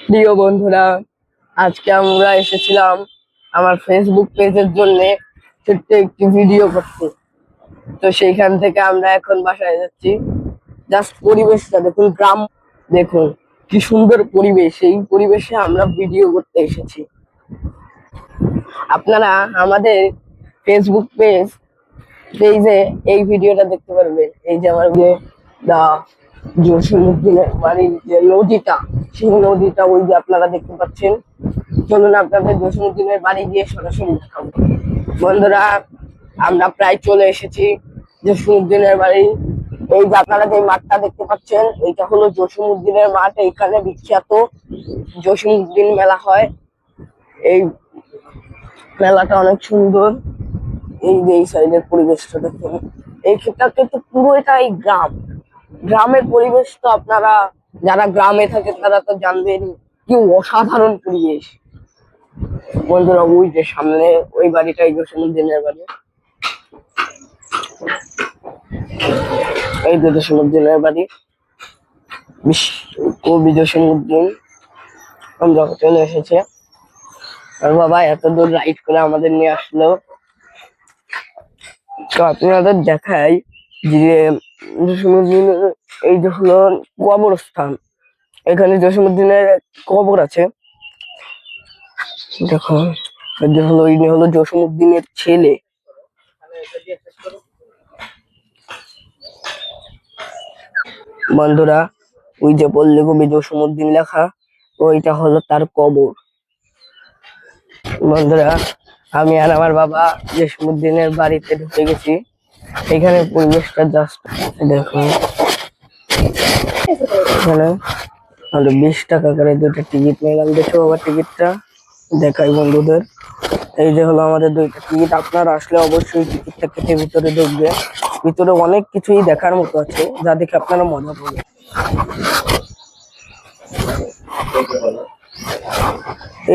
প্রিয় বন্ধুরা, আজকে আমরা এসেছিলাম আমার ফেসবুক পেজের জন্য ছোট্ট একটি ভিডিও করতে। তো সেইখান থেকে আমরা এখন বাসায় যাচ্ছি। জাস্ট পরিবেশটা দেখুন, গ্রাম দেখুন, কি সুন্দর পরিবেশ। এই পরিবেশে আমরা ভিডিও করতে এসেছি। আপনারা আমাদের ফেসবুক পেজে এই ভিডিওটা দেখতে পারবেন। এই যে আমার জসীমউদ্দিনের বাড়ির যে নদীটা, সেই নদীটা ওই যে আপনারা দেখতে পাচ্ছেন। চলুন আপনাদের জসীমউদ্দিনের বাড়ি গিয়ে সরাসরি দেখাবো। বন্ধুরা, আমরা প্রায় চলে এসেছি জসীমউদ্দিনের বাড়ি। এই যে আপনারা যে মাঠটা দেখতে পাচ্ছেন, এইটা হলো জসীমউদ্দিনের মাঠ। এইখানে বিখ্যাত জসীমউদ্দিন মেলা হয়। এই মেলাটা অনেক সুন্দর। এই যে এই সাইডের পরিবেশটা দেখুন, এই ক্ষেত্রে কিন্তু পুরোটাই গ্রাম। গ্রামের পরিবেশ তো আপনারা যারা গ্রামে থাকে তারা তো জানবেন, কি অসাধারণ পরিবেশ। বন্ধুরা, ওই যে সামনে ওই বাড়িটাই জসীমউদ্দিনের বাড়ি। এই যে জসীমউদ্দিনের বাড়ি, কবি জসীমউদ্দিন। আমরা চলে এসেছে, আর বাবা এত দূর রাইড করে আমাদের নিয়ে আসলো। তো আপনাদের দেখাই যে জসীমউদ্দিনের এই যে হলো কবরস্থান। এখানে জসীমউদ্দিনের কবর আছে। দেখো, এই যে হলো ইনি হলো জসীমউদ্দিনের ছেলে। বন্ধুরা, ওই যে পল্লী কবি জসীমউদ্দিন লেখা, ওইটা হলো তার কবর। বন্ধুরা, আমি আর আমার বাবা জসীমউদ্দিনের বাড়িতে ঢুকে গেছি। এখানে পরিবেশটা জাস্ট দেখুন। এখানে আমরা 20 টাকা করে দুটো টিকিট নিলাম। দেখো বাবা, টিকিটটা দেখাই বন্ধুদের। এই যে হলো আমাদের 2টা টিকিট। আপনারা আসলে অবশ্যই টিকিটটা কেটে ভিতরে ঢুকবেন। ভিতরে অনেক কিছুই দেখার মতো আছে, যা দেখে আপনারা মজা পাবেন।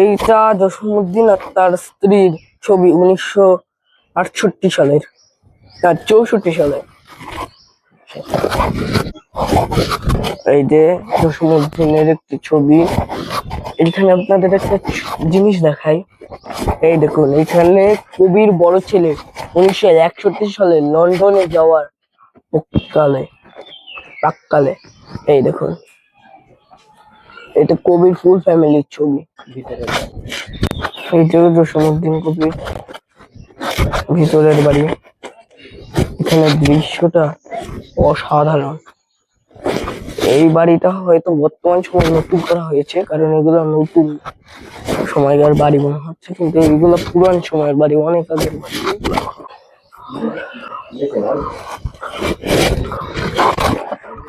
এইটা জসীমউদ্দিন আর তার স্ত্রীর ছবি 1968 সালের, 64 সালে। এই যে জসীমউদ্দিনের একটি ছবি। এখানে আপনাদের একটা জিনিস দেখাই। এই দেখুন, এখানে কবির বড় ছেলে 1961 সালে লন্ডনে যাওয়ার প্রাককালে এই দেখুন, এটা কবির ফুল ফ্যামিলির ছবি। এই যে জসীমউদ্দিন কবির ভিতরের বাড়ি। এখানে দৃশ্যটা অসাধারণ। এই বাড়িটা হয়তো বর্তমান সময় নতুন করা হয়েছে, কারণ এগুলো নতুন সময়কার বাড়ি মনে হচ্ছে, কিন্তু এগুলো পুরান সময়ের বাড়ি, অনেক আগের বাড়ি।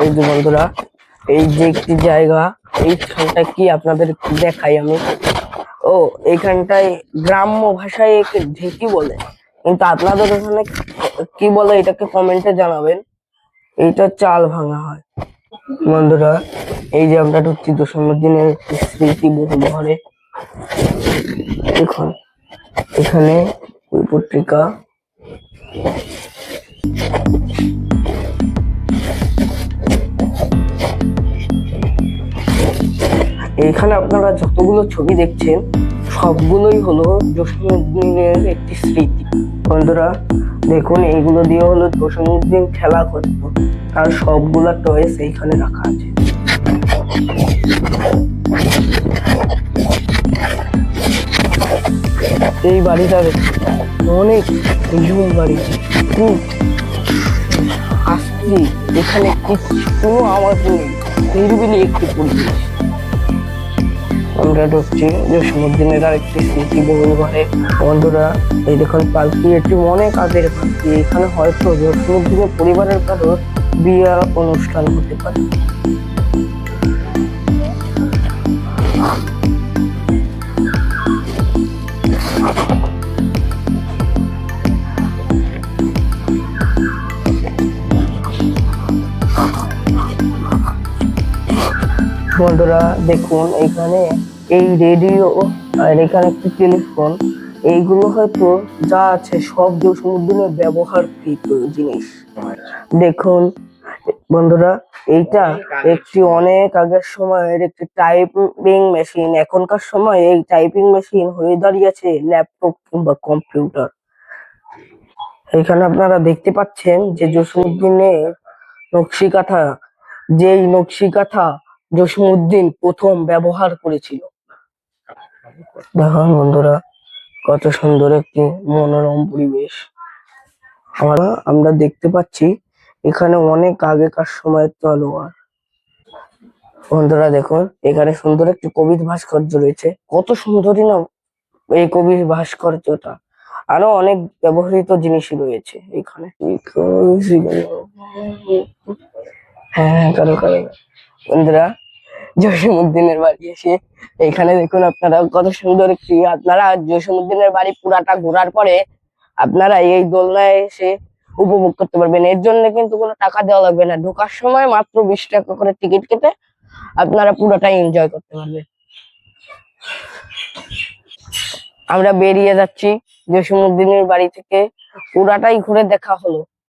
এই যে বন্ধুরা, এই যে একটি জায়গা, এইখানটা কি আপনাদের দেখাই আমি। ও, এইখানটায় গ্রাম্য ভাষায় একে ঢেকি বলে, কিন্তু আপনাদের ওখানে কি বলে এটাকে কমেন্টে জানাবেন। এইটা চাল ভাঙা হয়। বন্ধুরা, এই যে আমরা ঢুকছি জসীমউদ্দিনের স্মৃতি বহু ঘরে। দেখুন, এখানে ওই পত্রিকা। এইখানে আপনারা যতগুলো ছবি দেখছেন সবগুলোই হলো জসীমউদ্দিনের একটি স্মৃতি। বন্ধুরা দেখুন, এইগুলো দিয়ে হলো জসীমউদ্দিন খেলা করতো, তার সবগুলা টয়েস এইখানে রাখা আছে। এই বাড়িটা অনেক নিঝুম বাড়ি, খুব আস্তি। এখানে কোনো আওয়াজ নেই, নিরিবিলি একটি পরিবেশ। আমরা ঢুকছি জসীমউদ্দিনের আরেকটি স্মৃতি বহুল ঘরে। বন্ধুরা, এই দেখুন পালকি, এটি অনেক আগের পালকি। এখানে হয়তো জসীমউদ্দিনের পরিবারের কারো বিয়ে অনুষ্ঠান হতে পারে। বন্ধুরা দেখুন, এখানে এই রেডিও আর এখানে একটি টেলিফোন, এইগুলো হয়তো যা আছে সব জসীমউদ্দিনের ব্যবহারকৃত জিনিস। দেখুন, বন্ধুরা, এইটা একটি অনেক আগের সময়ের একটি টাইপিং মেশিন। এখনকার সময় এই টাইপিং মেশিন হয়ে দাঁড়িয়েছে ল্যাপটপ কিংবা কম্পিউটার। এখানে আপনারা দেখতে পাচ্ছেন যে জসীমউদ্দিনের নকশি কাঁথা, যেই নকশি কাঁথা জসীমউদ্দিন প্রথম ব্যবহার করেছিল। দেখুন বন্ধুরা, কত সুন্দর একটি মনোরম পরিবেশ। আমরা দেখতে পাচ্ছি এখানে অনেক আগেকার সময়ের তলোয়ার। বন্ধুরা দেখুন, এখানে সুন্দর একটি কবির ভাস্কর্য রয়েছে। কত সুন্দরই না এই কবির ভাস্কর্যটা। আরো অনেক ব্যবহৃত জিনিসই রয়েছে এখানে। হ্যাঁ, কারো কারো বন্ধুরা, জসীমউদ্দিনের বাড়ি এসে এখানে দেখুন আপনারা কত সুন্দর একটি, আপনারা জসীমউদ্দিনের বাড়ি পুরাটা ঘোরার পরে আপনারা এই দোলনায় এসে উপভোগ করতে পারবেন। এর জন্য কিন্তু কোনো টাকা দেওয়া লাগবে না। ঢোকার সময় মাত্র 20 টাকা করে টিকিট কেটে আপনারা পুরোটাই এনজয় করতে পারবেন। আমরা বেরিয়ে যাচ্ছি জসীমউদ্দিনের বাড়ি থেকে, পুরাটাই ঘুরে দেখা হলো।